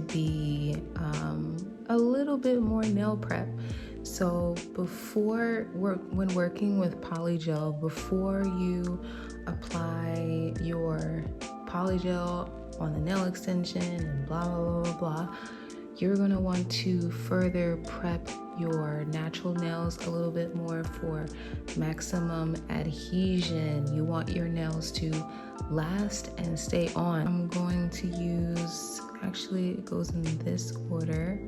to be a little bit more nail prep. So when working with polygel, before you apply your polygel on the nail extension and blah, blah, blah, blah, you're gonna want to further prep your natural nails a little bit more for maximum adhesion. You want your nails to last and stay on. I'm going to use, actually it goes in this order.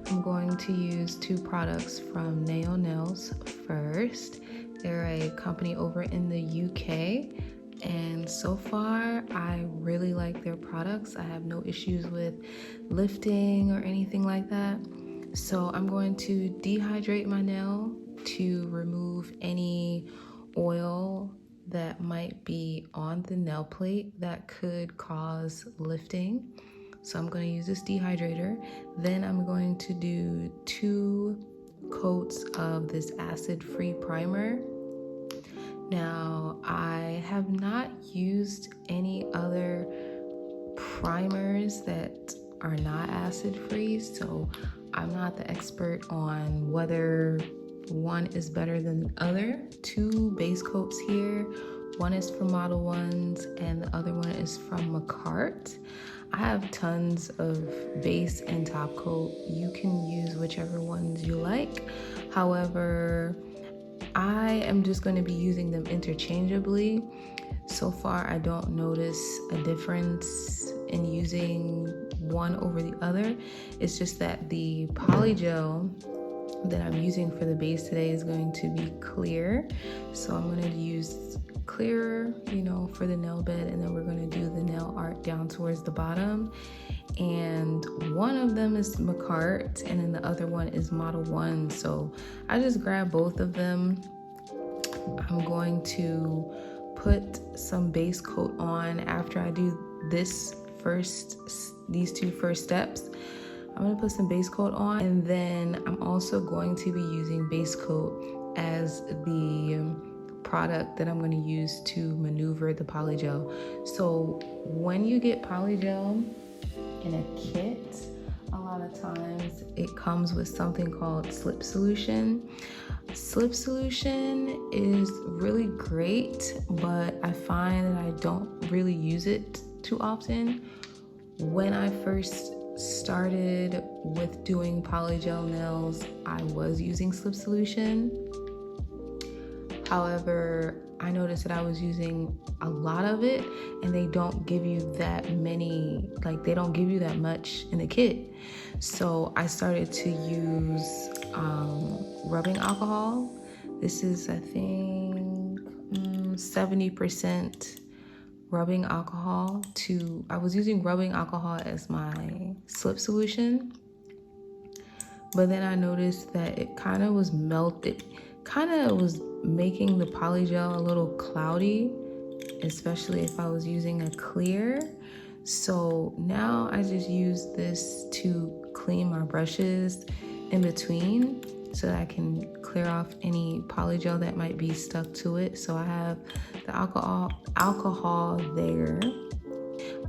I'm going to use two products from Naio Nails first. They're a company over in the UK. And so far, I really like their products. I have no issues with lifting or anything like that. So I'm going to dehydrate my nail to remove any oil that might be on the nail plate that could cause lifting. So I'm going to use this dehydrator. Then I'm going to do 2 coats of this acid-free primer. Now, I have not used any other primers that are not acid-free, so I'm not the expert on whether one is better than the other. 2 base coats here. One is from Model Ones and the other one is from Macart. I have tons of base and top coat. You can use whichever ones you like. However, I am just going to be using them interchangeably. So far, I don't notice a difference in using one over the other. It's just that the polygel that I'm using for the base today is going to be clear. So I'm going to use clear, for the nail bed, and then we're going to do the nail art down towards the bottom. And one of them is Macart and then the other one is Model One. So I just grabbed both of them. I'm going to put some base coat on after I do these 2 first steps. I'm going to put some base coat on, and then I'm also going to be using base coat as the product that I'm going to use to maneuver the polygel. So when you get polygel in a kit, a lot of times it comes with something called slip solution. Slip solution is really great, but I find that I don't really use it too often. When I first started with doing polygel nails, I was using slip solution. However, I noticed that I was using a lot of it, and they don't give you that many, they don't give you that much in the kit. So I started to use rubbing alcohol. This is, I think, 70% rubbing alcohol. I was using rubbing alcohol as my slip solution, but then I noticed that it kind of was making the polygel a little cloudy, especially if I was using a clear. So now I just use this to clean my brushes in between so that I can clear off any polygel that might be stuck to it. So I have the alcohol there.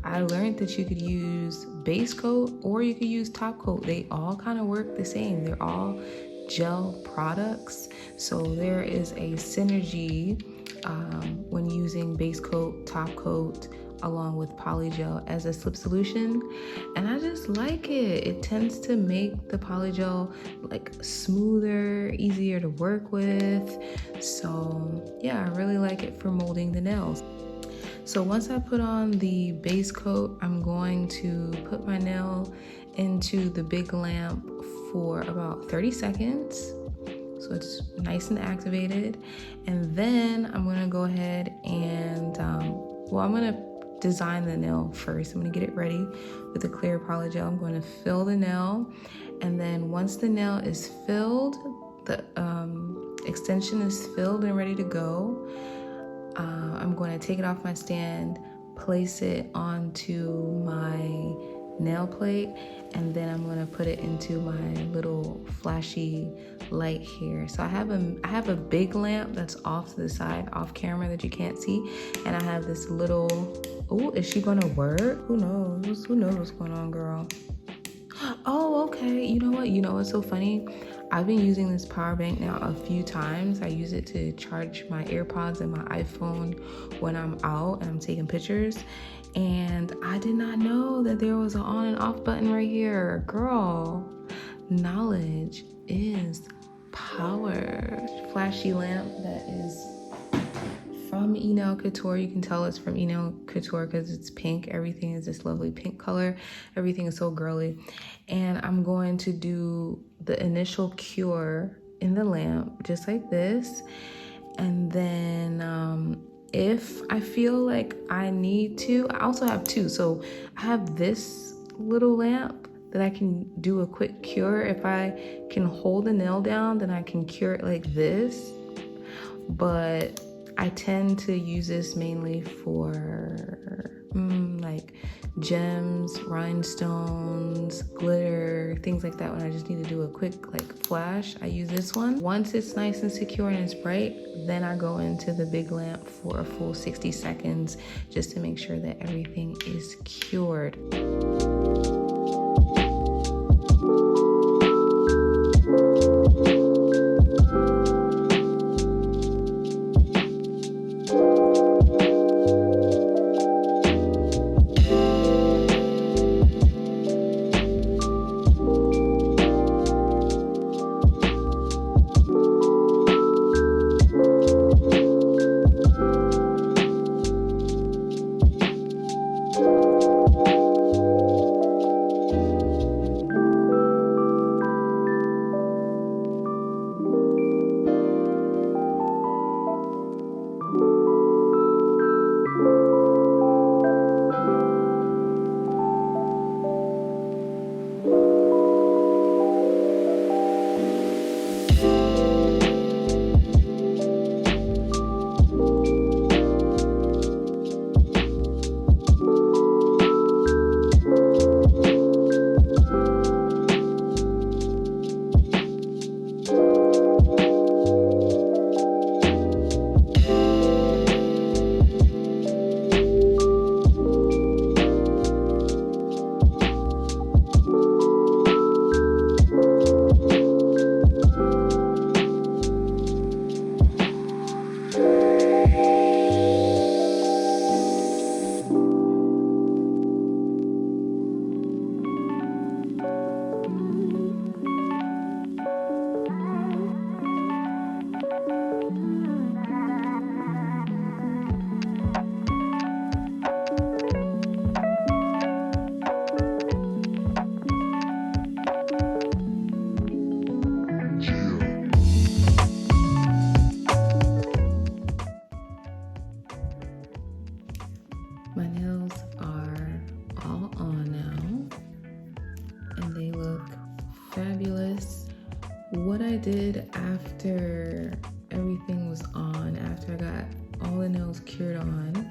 I learned that you could use base coat or you could use top coat. They all kind of work the same. They're all gel products. So there is a synergy when using base coat, top coat, along with polygel as a slip solution, and I just like it. It tends to make the polygel smoother, easier to work with. So yeah, I really like it for molding the nails. So once I put on the base coat, I'm going to put my nail into the big lamp for about 30 seconds. So it's nice and activated. And then I'm gonna go ahead and, I'm gonna design the nail first. I'm gonna get it ready with a clear polygel. I'm gonna fill the nail. And then once the nail is filled, the extension is filled and ready to go, I'm going to take it off my stand, place it onto my nail plate, and then I'm going to put it into my little flashy light here. So I have a big lamp that's off to the side, off camera, that you can't see, and I have this little, is she going to work? Who knows what's going on, girl? okay, you know what? You know what's so funny? I've been using this power bank now a few times. I use it to charge my AirPods and my iPhone when I'm out and I'm taking pictures. And I did not know that there was an on and off button right here. Girl, knowledge is power. Flashy lamp that is from Enail Couture. You can tell it's from Enail Couture because it's pink. Everything is this lovely pink color. Everything is so girly. And I'm going to do the initial cure in the lamp just like this. And then if I feel like I need to, I also have two. So I have this little lamp that I can do a quick cure. If I can hold the nail down, then I can cure it like this. But I tend to use this mainly for like gems, rhinestones, glitter, things like that. When I just need to do a quick like flash, I use this one. Once it's nice and secure and it's bright, then I go into the big lamp for a full 60 seconds just to make sure that everything is cured. My nails are all on now and they look fabulous. What I did after everything was on, after I got all the nails cured on,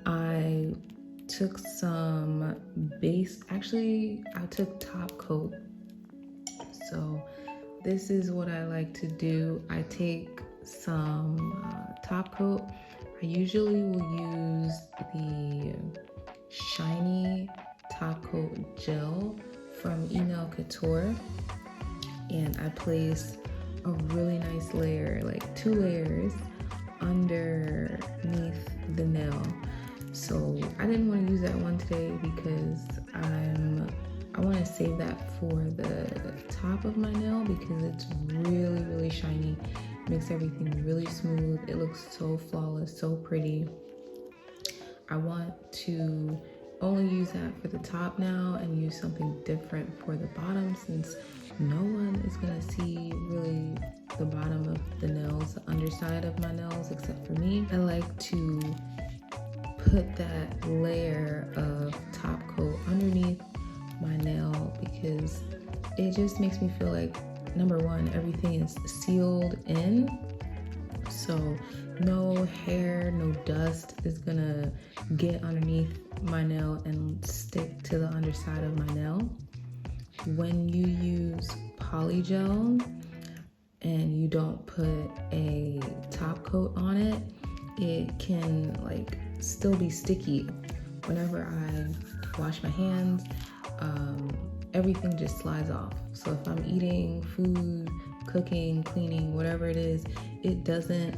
I took some base, actually I took top coat. So this is what I like to do. I take some top coat. I usually will use the shiny top coat gel from Enail Couture, and I place a really nice layer, like 2 layers underneath the nail. So I didn't want to use that one today because I want to save that for the top of my nail because it's really, really shiny. Makes everything really smooth. It looks so flawless, so pretty. I want to only use that for the top now and use something different for the bottom, since no one is gonna see really the bottom of the nails, the underside of my nails, except for me. I like to put that layer of top coat underneath my nail because it just makes me feel like, number one, everything is sealed in, so no hair, no dust is gonna get underneath my nail and stick to the underside of my nail. When you use polygel and you don't put a top coat on it, it can like still be sticky. Whenever I wash my hands, everything just slides off. So if I'm eating food, cooking, cleaning, whatever it is, it doesn't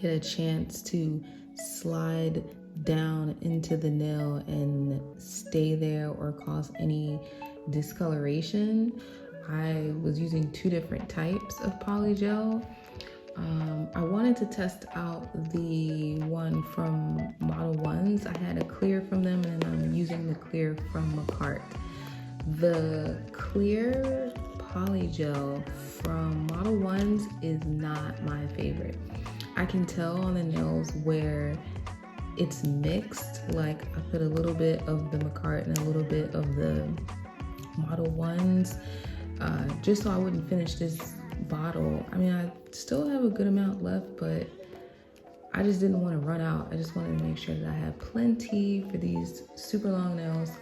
get a chance to slide down into the nail and stay there or cause any discoloration. I was using 2 different types of polygel. I wanted to test out the one from Model 1s. I had a clear from them, and I'm using the clear from Macart. The clear polygel from Model 1s is not my favorite. I can tell on the nails where it's mixed, like I put a little bit of the Macart and a little bit of the Model 1s, just so I wouldn't finish this bottle. I mean, I still have a good amount left, but I just didn't want to run out. I just wanted to make sure that I had plenty for these super long nails.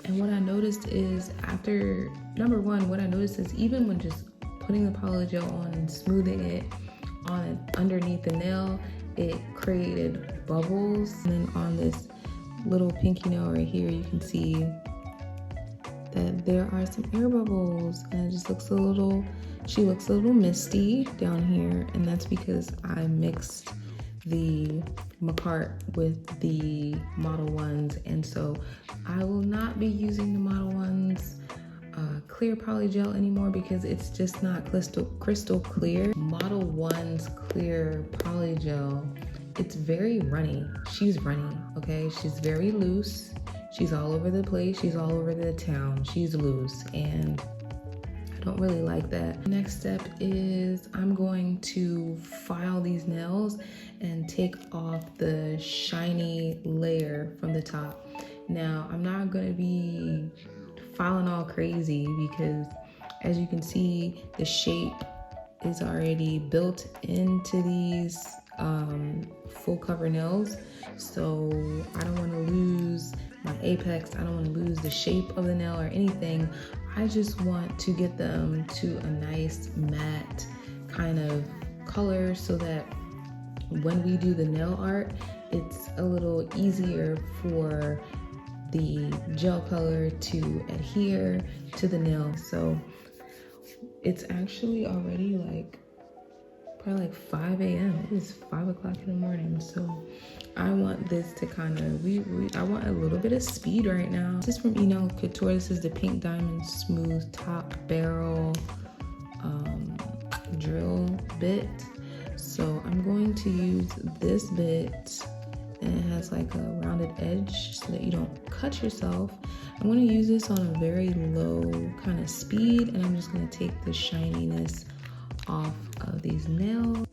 And what I noticed is after, number one, what I noticed is even when just putting the polygel on and smoothing it on underneath the nail, it created bubbles. And then on this little pinky nail right here, you can see that there are some air bubbles, and it just looks a little, she looks a little misty down here, and that's because I mixed the Macart with the Model 1s, and so I will not be using the Model 1s clear polygel anymore because it's just not crystal clear. Model 1's clear polygel, it's very runny. She's runny, okay? She's very loose. She's all over the place. She's all over the town. She's loose, and I don't really like that. Next step is I'm going to file these nails and take off the shiny layer from the top. Now, I'm not gonna be filing all crazy because as you can see, the shape is already built into these full cover nails. So I don't wanna lose my apex. I don't wanna lose the shape of the nail or anything. I just want to get them to a nice matte kind of color so that when we do the nail art, it's a little easier for the gel color to adhere to the nail. So it's actually already like probably like 5 a.m. It is 5 o'clock in the morning. So I want this to kind of, I want a little bit of speed right now. This is from Enail Couture. This is the Pink Diamond Smooth Top Barrel drill bit. So I'm going to use this bit, and it has like a rounded edge so that you don't cut yourself. I'm going to use this on a very low kind of speed, and I'm just going to take the shininess off of these nails.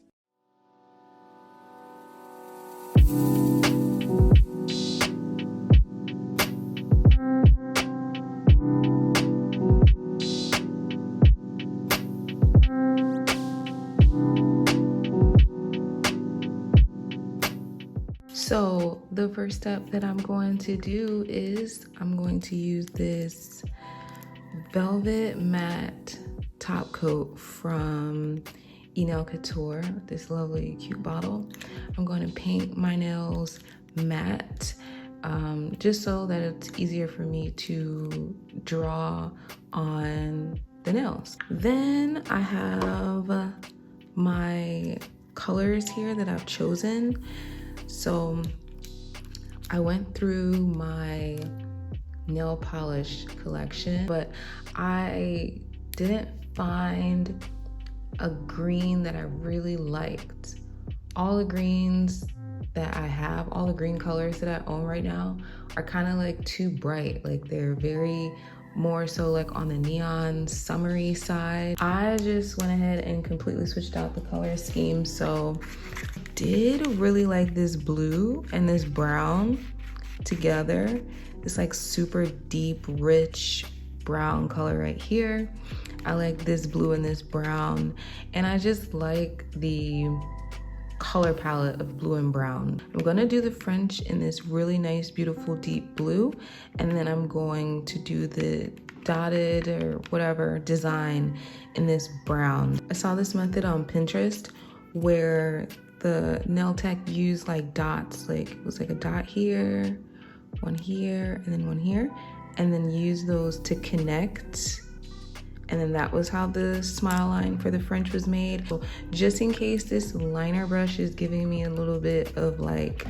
So the first step that I'm going to do is I'm going to use this velvet matte top coat from Enail Couture, this lovely cute bottle. I'm going to paint my nails matte just so that it's easier for me to draw on the nails. Then I have my colors here that I've chosen. So I went through my nail polish collection, but I didn't find a green that I really liked. All the greens that I have, all the green colors that I own right now are kind of like too bright. Like they're very more so like on the neon summery side. I just went ahead and completely switched out the color scheme. So I did really like this blue and this brown together. This like super deep, rich brown color right here. I like this blue and this brown, and I just like the color palette of blue and brown. I'm gonna do the French in this really nice, beautiful deep blue, and then I'm going to do the dotted or whatever design in this brown. I saw this method on Pinterest where the nail tech used like dots, like it was like a dot here, one here, and then one here. and then use those to connect. And then that was how the smile line for the French was made. So just in case this liner brush is giving me a little bit of like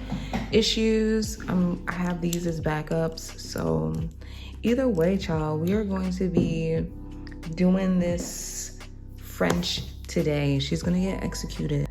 issues, I have these as backups. So either way, child, we are going to be doing this French today. She's gonna get executed.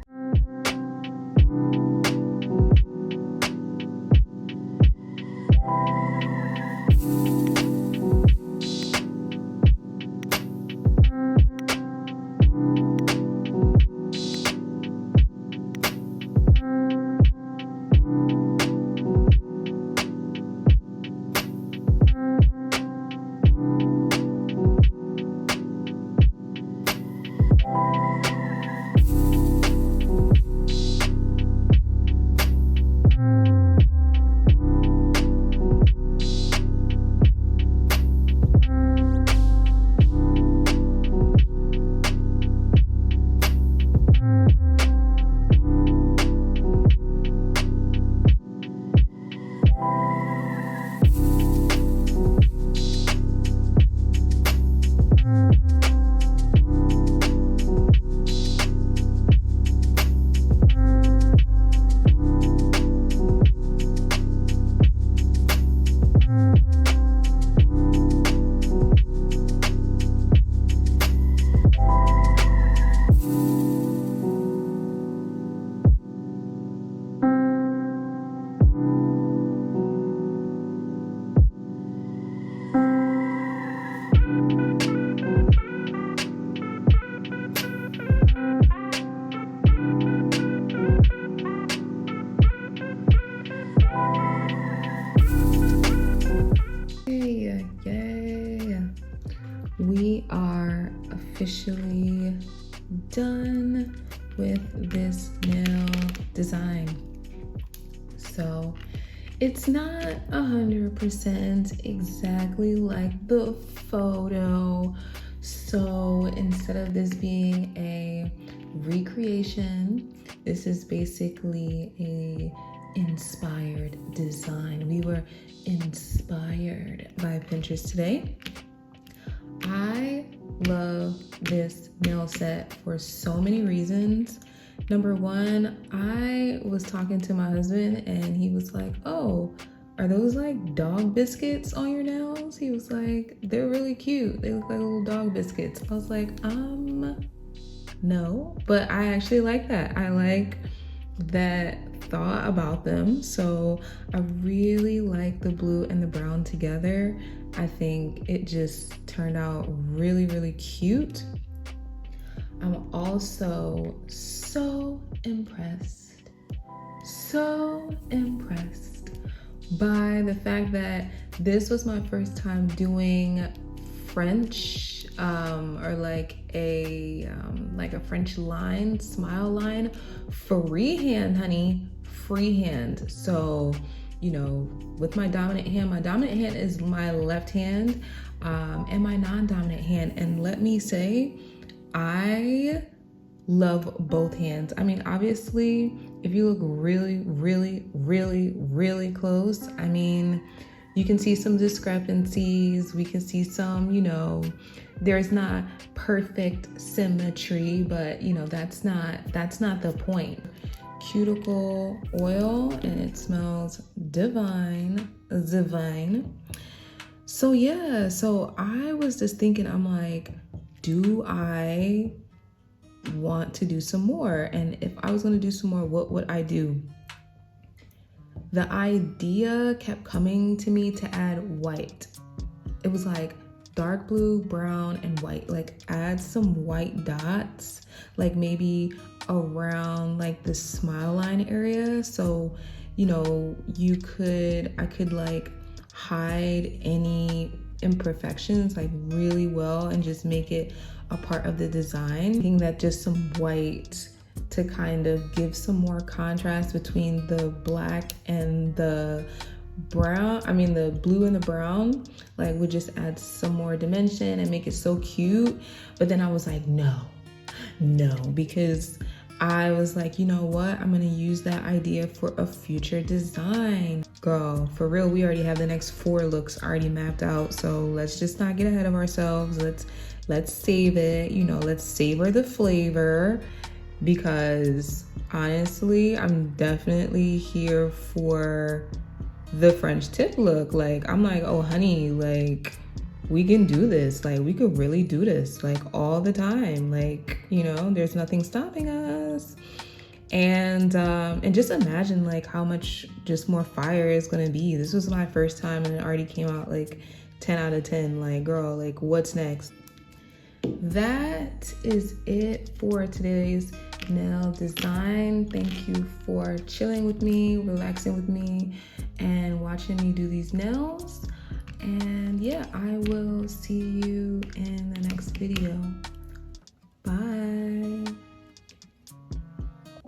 We are officially done with this nail design. So it's not 100% exactly like the photo. So instead of this being a recreation, this is basically a inspired design. We were inspired by Pinterest today. I love this nail set for so many reasons. Number one, I was talking to my husband and he was like, "Oh, are those like dog biscuits on your nails?" He was like, "They're really cute. They look like little dog biscuits." I was like, no, but I actually like that. I like that thought about them. So I really like the blue and the brown together. I think it just turned out really, really cute. I'm also so impressed by the fact that this was my first time doing French or like a French line, smile line, freehand, honey, freehand. So, you know, with my dominant hand is my left hand, and my non-dominant hand. And let me say, I love both hands. I mean, obviously, if you look really, really, really, really close, I mean, you can see some discrepancies. We can see some, you know, there's not perfect symmetry, but you know, that's not the point. Cuticle oil, and it smells divine. So yeah, so I was just thinking, I'm like, do I want to do some more? And if I was going to do some more, what would I do? The idea kept coming to me to add white. It was like dark blue, brown, and white. Like add some white dots, like maybe around like the smile line area. So, you know, I could like hide any imperfections like really well and just make it a part of the design. I think that just some white to kind of give some more contrast between the black and the brown, the blue and the brown, like would just add some more dimension and make it so cute. But then I was like, no, because I was like, you know what? I'm gonna use that idea for a future design. Girl, for real, we already have the next 4 looks already mapped out. So let's just not get ahead of ourselves. Let's save it, you know, let's savor the flavor, because honestly, I'm definitely here for the French tip look. Like, I'm like, oh honey, like we can do this. Like, we could really do this like all the time. Like, you know, there's nothing stopping us. And just imagine like how much just more fire is gonna be. This was my first time and it already came out like 10 out of 10. Like, girl, like what's next? That is it for today's nail design. Thank you for chilling with me, relaxing with me, and watching me do these nails. And yeah, I will see you in the next video. Bye.